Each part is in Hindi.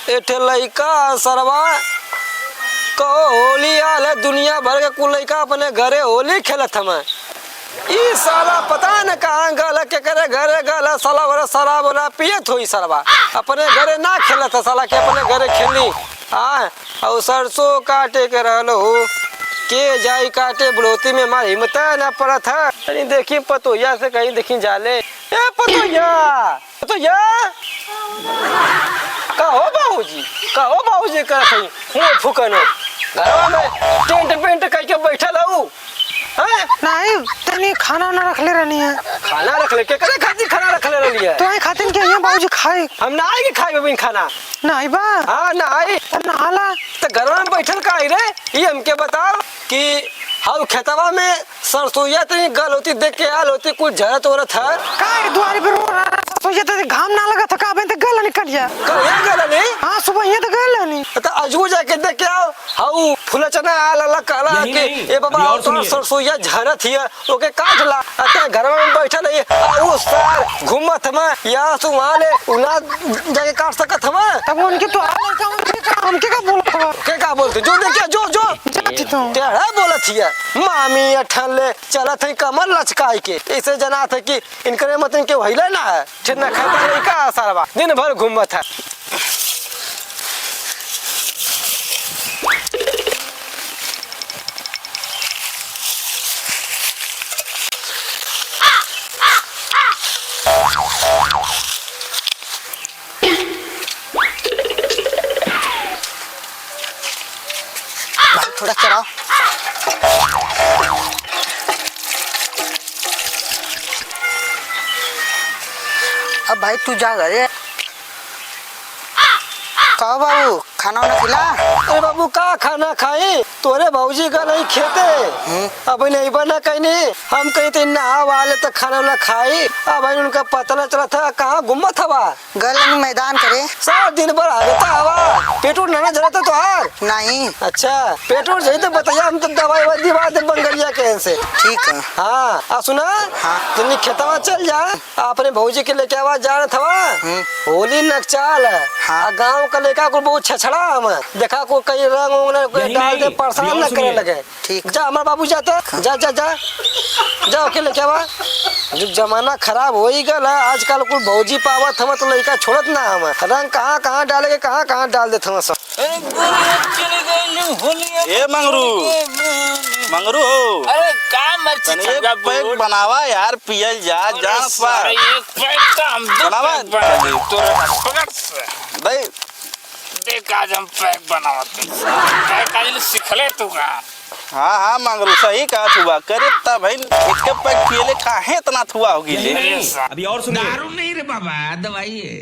एठे लइका सरवा कहो होली आल है, दुनिया भर के कुल लइका अपने घरे होली खेलत हम। ई साला पता न कहाँ गल के करे घरे गल साला वाला शराब वाला पियत होई सरवा, अपने घरे ना खेलत साला के अपने घरे खेली। हाँ और सरसों काटे के रहलो हो के जाई काटे बुढ़ोती में मार हिम्मत न पड़त है। अरे देखी पतोया से कहीं देखी जाले ए पतोया पतोया कहो बाबूजी कर खई मुंह फुकनो घरवा में टेंट पेंट कह के बैठल हूँ। नहीं तनी खाना ना रख ले रहनी है। खाना रख ले के करे खाती खाना रख ले रहनी है। तो आई खातिन के ये बाबूजी खाए हम ना आएगी खाए बिन खाना नहीं बा। हाँ ना आई नहाला तो घर में बैठल का आई रे ये हमके बताओ कि हम खेतवा में सरसोईया तो गल होती देख के आल होती कुछ जरत औरत है का द्वारे पे रो रहा सोचे तो घाम ना लगा था का बे गल निकल गया गल नहीं। हां सुबह ये तो गल नहीं तो अजू जाके देख के आओ हाउ फूल चना आल अल्लाह काला के ए बाबा तो सरसोईया झरत हिया ओके काट ला अते घर में बैठल है आ उस सार घूमत में या तू वहां ले उना जाके काट सकत हम तब उनके तो हमके का बोल के का बोलते जो देख जो जाती तो टेढ़ा बोलत हिया मामी अठन ले चलत है कमर लचकाई के ऐसे जना था कि इनकरे मतन के वहिले ना है छिना खाता लइका सारवा दिन भर घूमत है। भाई थोड़ा चलाओ। अब भाई तू जा घरे कहो बाबू खाना वाना खिला। अरे बाबू का खाना खाए तोरे भौजी का नहीं खेते अब नहीं बना कहीं नहीं हम कहीं तो नहा वाले तो खाना वाला खाई अब उनका पता न चला था कहाँ घूमत हवा गल मैदान करे सारा दिन भर आगता हवा पेट्रोल ना जरा तो हार नहीं। अच्छा पेट्रोल चाहिए तो बताइए हम तो दवाई वाई दिवा दे बंगलिया के से ठीक है। हाँ आ सुना हाँ। तुमने खेतवा चल जा अपने भौजी के लेके आवाज जाना था होली नकचाल है। हाँ। गाँव का लेका को बहुत छछड़ा हम देखा को कई रंग उंग डाल दे परेशान न करे लगे। ठीक जा हमारे बाबू जाते जा जा जा जाओ के लेके आवा जो जमाना खराब हो ही गल है आजकल कुछ भौजी पावत हम तो लड़का छोड़त ना हम रंग कहाँ डालेगे कहाँ डाल देते हम सब। ए मंगरू हो अरे का मर्ची एक पैक बनावा यार पियल जा जान पर एक पैक का हम दो बनावा पैक तोरे पकड़ से भाई देख आज हम पैक बनावते पैक आज सिखले तू का। हाँ मंगरू सही कहा थुआ करे ता भाई एक पैक पियले काहे इतना थुआ होगी ले अभी और सुनिए दारू नहीं रे बाबा दवाई है।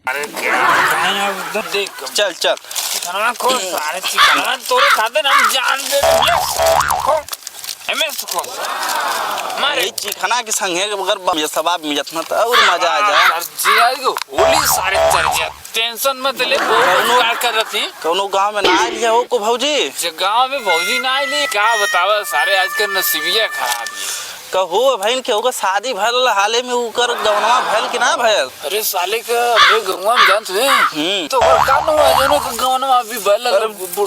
अरे क्या खाना एकदम देख चल खाना को सारे चिकन तोरे खाते हम जान दे खो एमएस को मारे चिकना के संगे अगर ये सवाब मिलत ना तो और मजा आ जाए जी होली सारे चल जा टेंशन मत ले बहुत कार कर रही कोनो गांव में ना आइल हो को भौजी गांव में भौजी ना आइली क्या बतावा सारे आजकल नसीबिया खराब है कहो भाई के होगा शादी भल हाले में उकर गवनवा भल कि ना भल। अरे साले का हमरे गंवा में जानत है तो और का न हुआ जनो के गवनवा अभी भल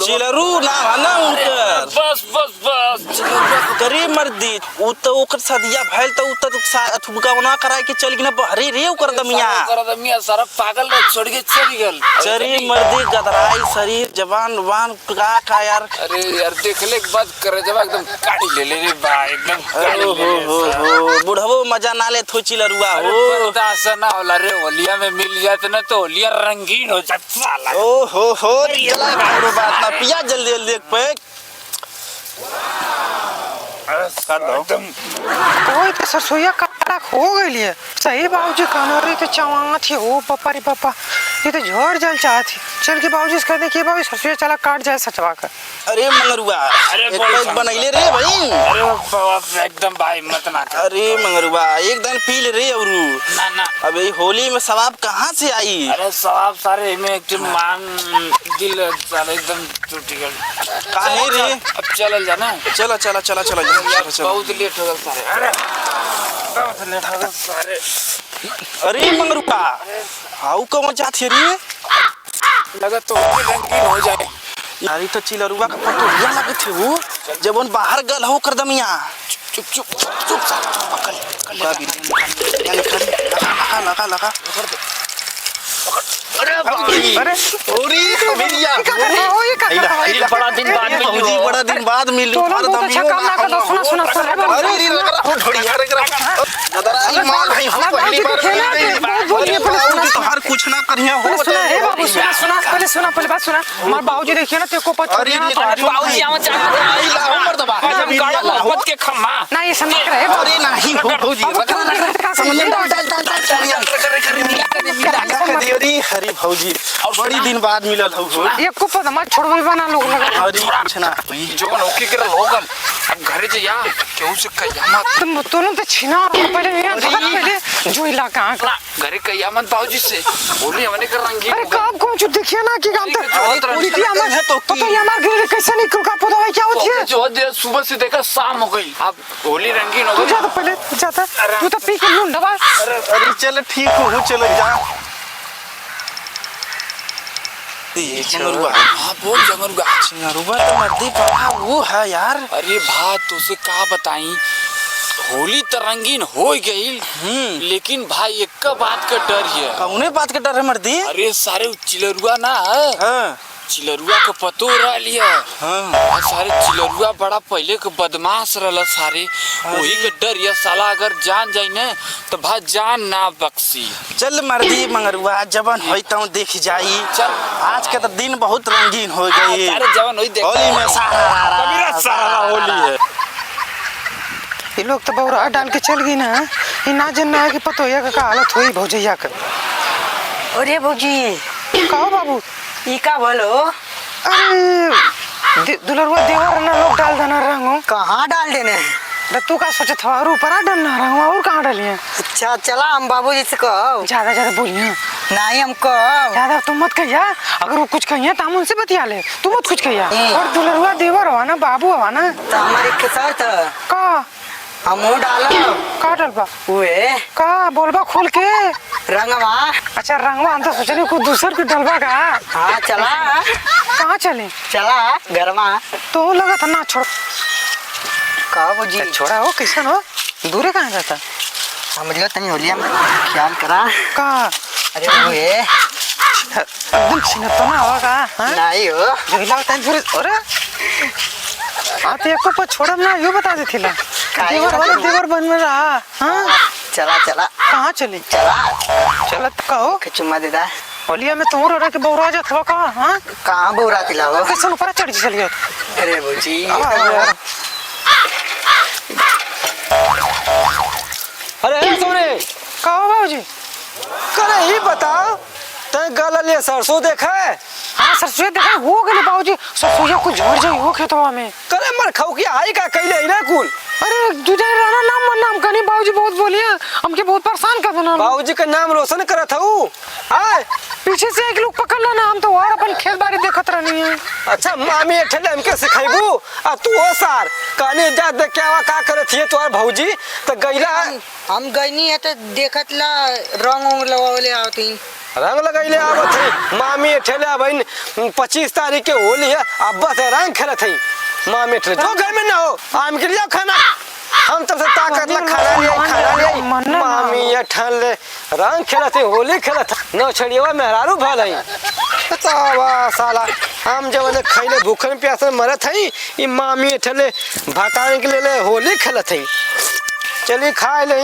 चिलरू ना ना उनकर बस गरीब मर्दी उ तो ओकर सदिया भल तो उ तो गवनवा कराए के चल गना बहरी रे ओकर दमिया सारा पागल रे छोड़ के चली गेल शरीर मर्दी गदराई शरीर जवान वान का यार। अरे यार देख ले एक बात करे जब एकदम काटी ले रे भाई एकदम हो बुढ़वो मजा ना ले थो चिलरुआ हो बर्दाश्त ना होला रे होलिया में मिल जात ना तो होलिया रंगीन हो जात साला। ओ हो चला बात ना पिया जल्दी जल्दी एक पैक कर दो कोई तो सरसोईया काटा हो गई है सही बाबूजी खाना रही तो चवा थी ओ पापा रे पापा ये तो झोर जल चाहती चल के बाबूजी से कहते कि बाबू सरसोईया चला काट जाए सचवा कर। अरे मंगरुआ एक पैक बनैले रे भाई। अरे बाबा एकदम भाई मत ना कर। अरे मंगरुआ एक दिन पी ले रे औरू ना अबे होली में सवाब कहाँ से आई। अरे सवाब सारे में एक मान दिल सारे एकदम टूट गए काहे रे अब चल जाना चला यार बहुत लेट हो गया सारे। अरे बहुत लेट हो गया सारे अरे मंगरुआ हाउ कौन जाती रे लगा तो रंगीन हो जाए। यारी तो चिलरुआ का पटोरिया लगे थे वो जब उन बाहर गल हो कर दमिया चुप चुप चुप पकड़ का भी लगा लगा लगा अरे मिलिया बड़ा दिन बाद भौजी बड़ा दिन बाद मिली अच्छा काम ना कर सुना सुना सुना अरे रे बढ़िया रे दादा माल भाई हम पहली बार तोहार कुछ ना करिया हो सुना हे बाबू सुना सुना पहले बात सुना हमार बाबूजी देखिए ना तेको पता अरे बाबूजी आवा चाहत के खम्मा ना ये समझ रहे अरे नहीं हो भौजी अरे हरी भौजी बड़ी दिन बाद मिलल हो ये को पता मत छोड़बे बना लोग लगा अरे कुछ ना जोन ओके कर लोगन अब घरे जे या केहू से कयामत तुम दोनों तो छीना पहले यहाँ भगत पहले जो इलाका घरे कयामत बाबूजी से बोली हमने कर रंगीन अरे काम कौन चुप देखिए ना कि काम तो पूरी पूरी हमार है तो ये हमार घर कैसे निकल का पता है क्या होती है जो दे सुबह से देखा शाम हो गई अब होली रंगीन हो तू गई जा तो पहले जाता तू तो पी के लूंडा बा अरे चल ठीक हो चलो जा ये चंगरुआ हां बोल जंगरुआ चंगरुआ तो मर्दी पड़ा वो है यार अरे बात तुझसे का बताई होली तो रंगीन हो गई लेकिन भाई एक का बात का डर है कौने बात के डर है मर्दी अरे सारे चिलरुआ ना है हां चिलरुआ का पतो रह लिया हां सारे चिलरुआ बड़ा पहले के बदमाश रहला सारे वही के डर ये साला अगर जान जाई ना तो भाई जान ना बख्शी चल मर्दी मंगरुआ जवन होई तऊ देख जाई चल आज के तो दिन बहुत रंगीन हो गई सारे जवान होई देख होली में सारा होली है ये लोग तो बौरा डाल के चल गई ना ये ना जानना है कि पतोया का हालत हुई भौजैया का अरे भौजी कहो बाबू ई का बोलो अरे दुलरुआ देवर ना लोग डाल देना रंगो कहाँ डाल देने तू का सोचे था और ऊपर डालना रंगो और कहाँ डालिए अच्छा चला हम बाबूजी से कहो ज्यादा बोलिए नहीं हमको ज्यादा तुम मत कहिया अगर वो कुछ कहिए तो हम उनसे बतिया ले तू मत कुछ कहिया और दुलरुआ देवर हो ना बाबू हो ना तो हमारे के साथ का हम डालो का डलबा हुए का बोलबा खोल के रंगवा अच्छा रंगवा हम तो सोचले कुछ दूसर के डलबा का हाँ चला कहाँ चले चला घरमा तो लगा था ना छोड़ कहो भौजी छोड़ा हो किसन हो दूरे कहाँ जाता समझ तनी होलिया में ख्याल करा का अरे हुए एकदम छिनत तो ना होगा नहीं हो जोइला तन फिर अरे आते एको पर छोड़म ना यो बता दे थिला देवर वाला देवर बन में रहा हां चला चला कहां चली चला चलत कहो के चुम्मा दे दा होलिया में तोर रे के बौरा जात हो का हां कहाँ बौरा तिलाओ कैसे ऊपर चढ़ चली गयो अरे भौजी अरे सोने कहो बाबूजी करे ही बता ते गल ले सरसों देखा है हां सरसों देखा हो गले बाबूजी सरसों को झड़ जाई हो खेतवा में करे मर खाऊ की आई का कैले ही ना कुल अरे तुझे राणा नाम कनी बाबूजी बहुत बोलिए हमके बहुत परेशान कर देना बाबूजी का नाम रोशन करत हूँ आए पीछे से एक लोग पकड़ लेना हम तो और अपन खेत बाड़ी देखत रहनी है अच्छा मामी ठेले हमके सिखाइबू आ तू ओ सार काने जा देख क्या का करत हिए तोर भौजी तो गइला हम गईनी है तो देखत ला रंग उंग लगावले आवतीन रंग लगैले आवत है मामी ठेले बहन 25 तारीख के होली है अब बस रंग खेलत है मामी ठेले जो घर में ना हो आम के लिए खाना हम तब से ताकत ला खाना लिए मामी ये ठन ले रंग खेलत है होली खेलत न छड़िया मेहरारू भल है बतावा साला हम जब खैले भूखन प्यासे मरत है ई मामी ठेले भाताने के लिए होली खेलत है चलिए खा ले